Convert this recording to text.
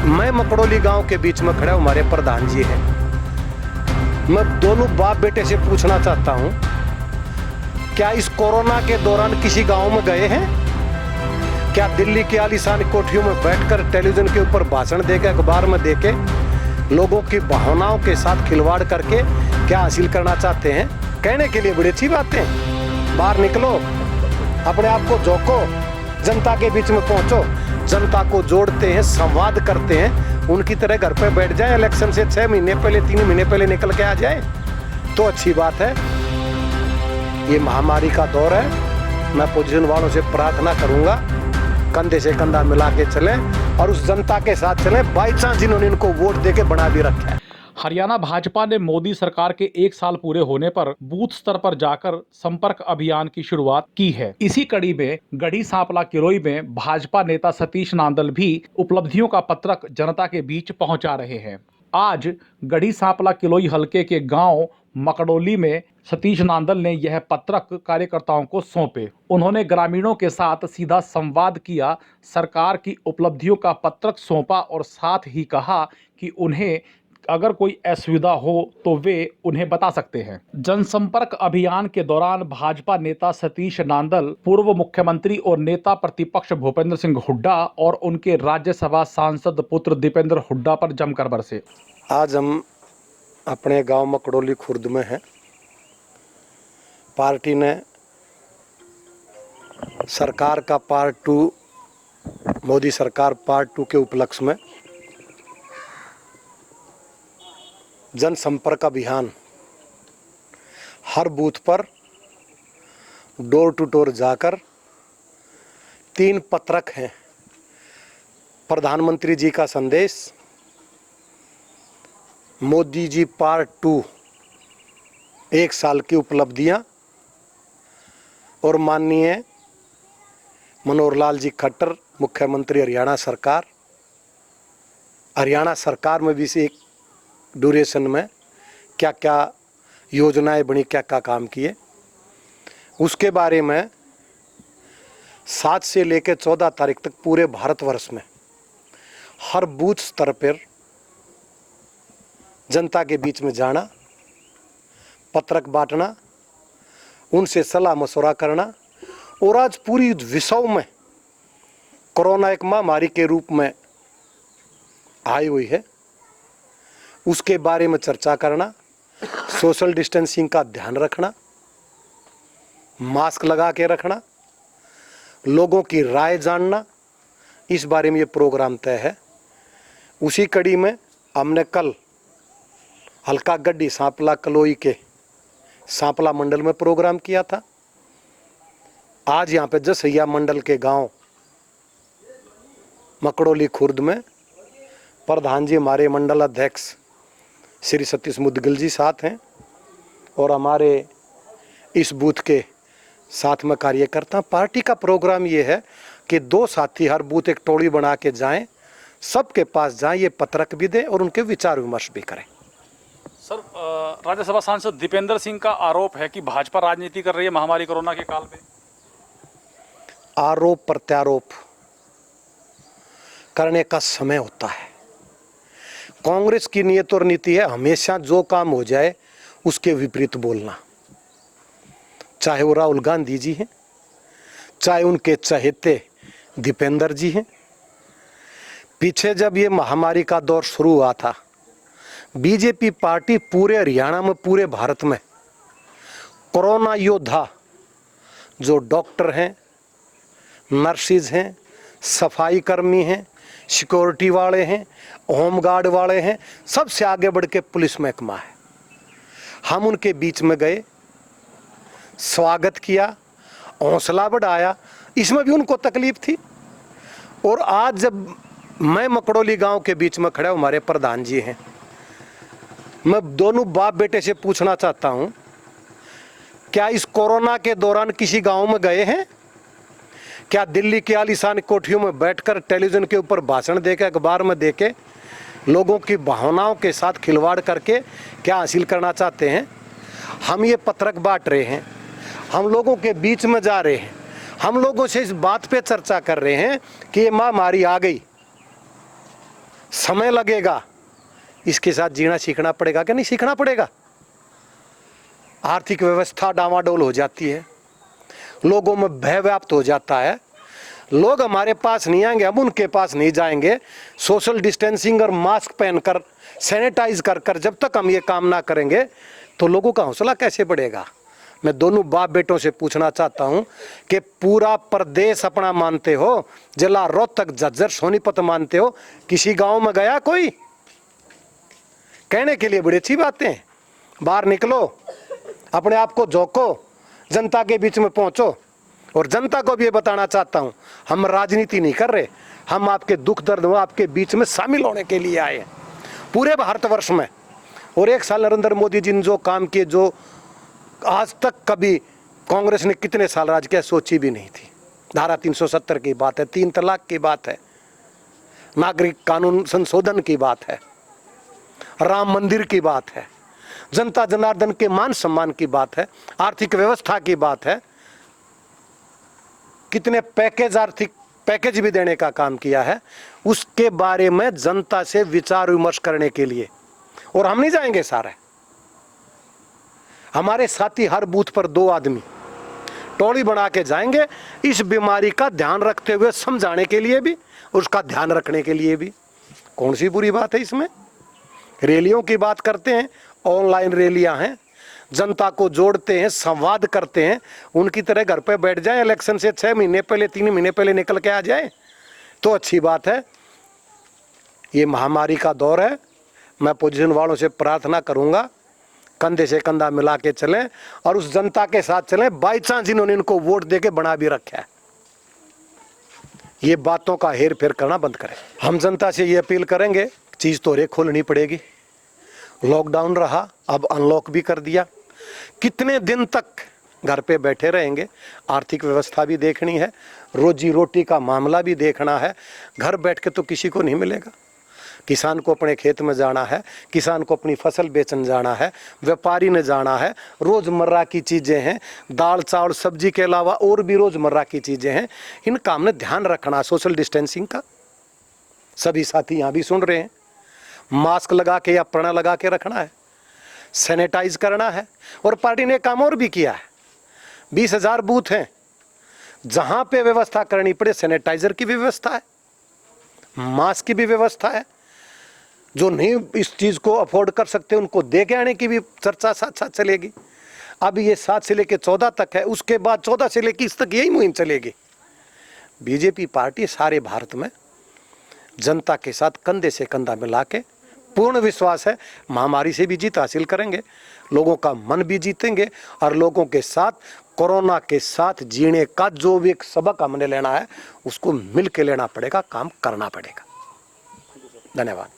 मैं मकड़ोली गांव के बीच में खड़ा हमारे प्रधान जी हैं। मैं दोनों बाप बेटे से पूछना चाहता हूं, क्या इस कोरोना के दौरान किसी गांव में गए हैं? क्या दिल्ली की आलीशान कोठियों में बैठकर टेलीविजन के ऊपर भाषण देके, अखबार में देके लोगों की भावनाओं के साथ खिलवाड़ करके क्या हासिल करना चाहते हैं? कहने के लिए बड़ी अच्छी बातें। बाहर निकलो, अपने आप को झोंको, जनता के बीच में पहुंचो, जनता को जोड़ते हैं, संवाद करते हैं। उनकी तरह घर पे बैठ जाए, इलेक्शन से 6 महीने पहले, 3 महीने पहले निकल के आ जाए तो अच्छी बात है। ये महामारी का दौर है। मैं पोजीशन वालों से प्रार्थना करूंगा, कंधे से कंधा मिला के चलें और उस जनता के साथ चलें बाई चांस जिन्होंने इनको वोट देके बना भी रखा है। हरियाणा भाजपा ने मोदी सरकार के 1 साल पूरे होने पर बूथ स्तर पर जाकर संपर्क अभियान की शुरुआत की है। इसी कड़ी में गढ़ी सांपला किरोई में भाजपा नेता सतीश नांदल भी उपलब्धियों का पत्रक जनता के बीच पहुंचा रहे हैं। आज गढ़ी सांपला किलोई हलके के गांव मकड़ोली में सतीश नांदल ने यह पत्रक कार्यकर्ताओं को सौंपे। उन्होंने ग्रामीणों के साथ सीधा संवाद किया, सरकार की उपलब्धियों का पत्रक सौंपा और साथ ही कहा कि उन्हें अगर कोई असुविधा हो तो वे उन्हें बता सकते हैं। जनसंपर्क अभियान के दौरान भाजपा नेता सतीश नांदल, पूर्व मुख्यमंत्री और नेता प्रतिपक्ष भूपेंद्र सिंह हुड्डा और उनके राज्यसभा सांसद पुत्र दीपेंद्र हुड्डा पर जमकर बरसे। आज हम अपने गांव मकड़ोली खुर्द में हैं। पार्टी ने सरकार का पार्ट 2, मोदी सरकार पार्ट 2 के उपलक्ष्य में जनसंपर्क अभियान हर बूथ पर डोर टू डोर जाकर 3 पत्रक हैं। प्रधानमंत्री जी का संदेश, मोदी जी पार्ट 2 1 साल की उपलब्धियां और माननीय मनोहर लाल जी खट्टर मुख्यमंत्री हरियाणा सरकार में भी से एक ड्यूरेशन में क्या क्या योजनाएं बनी, क्या क्या काम किए, उसके बारे में 7 से लेकर 14 तारीख तक पूरे भारतवर्ष में हर बूथ स्तर पर जनता के बीच में जाना, पत्रक बांटना, उनसे सलाह मशवरा करना। और आज पूरी विश्व में कोरोना एक महामारी के रूप में आई हुई है, उसके बारे में चर्चा करना, सोशल डिस्टेंसिंग का ध्यान रखना, मास्क लगा के रखना, लोगों की राय जानना, इस बारे में ये प्रोग्राम तय है। उसी कड़ी में हमने कल हल्का गढ़ी सांपला कलोई के सांपला मंडल में प्रोग्राम किया था। आज यहाँ पे जसैया मंडल के गांव मकड़ोली खुर्द में प्रधान जी हमारे मंडल अध्यक्ष श्री सतीश मुदगल जी साथ हैं और हमारे इस बूथ के साथ में कार्यकर्ता। पार्टी का प्रोग्राम ये है कि 2 साथी हर बूथ एक टोली बना के जाएं, सबके पास जाएं, ये पत्रक भी दें और उनके विचार विमर्श भी करें। सर, राज्यसभा सांसद दीपेंद्र सिंह का आरोप है कि भाजपा राजनीति कर रही है महामारी कोरोना के काल में। आरोप प्रत्यारोप करने का समय होता है। कांग्रेस की नीयत और नीति है हमेशा जो काम हो जाए उसके विपरीत बोलना, चाहे वो राहुल गांधी जी हैं, चाहे उनके चहेते दीपेंद्र जी हैं। पीछे जब ये महामारी का दौर शुरू हुआ था, बीजेपी पार्टी पूरे हरियाणा में, पूरे भारत में कोरोना योद्धा जो डॉक्टर हैं, नर्सिस हैं, सफाई कर्मी हैं, सिक्योरिटी वाले हैं, होम गार्ड वाले हैं, सबसे आगे बढ़ के पुलिस महकमा है। हम उनके बीच में गए, स्वागत किया, हौसला बढ़ाया। इसमें भी उनको तकलीफ थी। और आज जब मैं मकड़ोली गांव के बीच में खड़ा, हमारे प्रधान जी हैं, मैं दोनों बाप बेटे से पूछना चाहता हूं, क्या इस कोरोना के दौरान किसी गांव में गए हैं? क्या दिल्ली की आलीशान कोठियों में बैठकर टेलीविजन के ऊपर भाषण देके, अखबार में देके लोगों की भावनाओं के साथ खिलवाड़ करके क्या हासिल करना चाहते हैं? हम ये पत्रक बांट रहे हैं, हम लोगों के बीच में जा रहे हैं, हम लोगों से इस बात पे चर्चा कर रहे हैं कि ये महामारी आ गई, समय लगेगा, इसके साथ जीना सीखना पड़ेगा कि नहीं सीखना पड़ेगा। आर्थिक व्यवस्था डामाडोल हो जाती है, लोगों में भय व्याप्त हो जाता है, लोग हमारे पास नहीं आएंगे, हम उनके पास नहीं जाएंगे। सोशल डिस्टेंसिंग और मास्क पहनकर सैनिटाइज कर कर जब तक हम ये काम ना करेंगे तो लोगों का हौसला कैसे बढ़ेगा। मैं दोनों बाप बेटों से पूछना चाहता हूं कि पूरा प्रदेश अपना मानते हो, जिला रोहतक, झज्जर, सोनीपत मानते हो, किसी गांव में गया कोई? कहने के लिए बड़ी अच्छी बातें, बाहर निकलो, अपने आप को झोंको, जनता के बीच में पहुंचो। और जनता को भी ये बताना चाहता हूं, हम राजनीति नहीं कर रहे, हम आपके दुख दर्द में आपके बीच में शामिल होने के लिए आए हैं पूरे भारतवर्ष में। और 1 साल नरेंद्र मोदी जी ने जो काम किए, जो आज तक कभी कांग्रेस ने कितने साल राज किया सोची भी नहीं थी। धारा 370 की बात है, 3 तलाक की बात है, नागरिक कानून संशोधन की बात है, राम मंदिर की बात है, जनता जनार्दन के मान सम्मान की बात है, आर्थिक व्यवस्था की बात है, कितने आर्थिक पैकेज भी देने का काम किया है। उसके बारे में जनता से विचार विमर्श करने के लिए, और हम नहीं जाएंगे सारे, हमारे साथी हर बूथ पर 2 आदमी टोली बना के जाएंगे, इस बीमारी का ध्यान रखते हुए समझाने के लिए भी, उसका ध्यान रखने के लिए भी। कौन सी बुरी बात है इसमें? रैलियों की बात करते हैं, ऑनलाइन रैलियां हैं, जनता को जोड़ते हैं, संवाद करते हैं, उनकी तरह घर पे बैठ जाए, इलेक्शन से 6 महीने पहले, 3 महीने पहले निकल के आ जाए तो अच्छी बात है। ये महामारी का दौर है, मैं पोजीशन वालों से प्रार्थना करूंगा कंधे से कंधा मिला के चलें और उस जनता के साथ चलें बाई चांस जिन्होंने इनको वोट दे के बना भी रखा है। ये बातों का हेर फेर करना बंद करें। हम जनता से ये अपील करेंगे, चीज़ तो रे खोलनी पड़ेगी। लॉकडाउन रहा, अब अनलॉक भी कर दिया, कितने दिन तक घर पे बैठे रहेंगे? आर्थिक व्यवस्था भी देखनी है, रोजी रोटी का मामला भी देखना है। घर बैठ के तो किसी को नहीं मिलेगा। किसान को अपने खेत में जाना है, किसान को अपनी फसल बेचने जाना है, व्यापारी ने जाना है, रोज़मर्रा की चीज़ें हैं, दाल चावल सब्जी के अलावा और भी रोज़मर्रा की चीज़ें हैं, इन काम में ध्यान रखना, सोशल डिस्टेंसिंग का। सभी साथी यहाँ भी सुन रहे हैं, मास्क लगा के या प्रणा लगा के रखना है, सैनिटाइज करना है। और पार्टी ने काम और भी किया है, 20,000 बूथ हैं, जहाँ पे व्यवस्था करनी पड़े सैनिटाइजर की भी व्यवस्था है, मास्क की भी व्यवस्था है। जो नहीं इस चीज़ को अफोर्ड कर सकते उनको दे के आने की भी चर्चा साथ साथ चलेगी। अब ये 7 से लेकर 14 तक है, उसके बाद 14 से लेकर 20 तक यही मुहिम चलेगी। बीजेपी पार्टी सारे भारत में जनता के साथ कंधे से कंधा मिला के, पूर्ण विश्वास है महामारी से भी जीत हासिल करेंगे, लोगों का मन भी जीतेंगे और लोगों के साथ कोरोना के साथ जीने का जो भी एक सबक हमने लेना है उसको मिल के लेना पड़ेगा, काम करना पड़ेगा। धन्यवाद।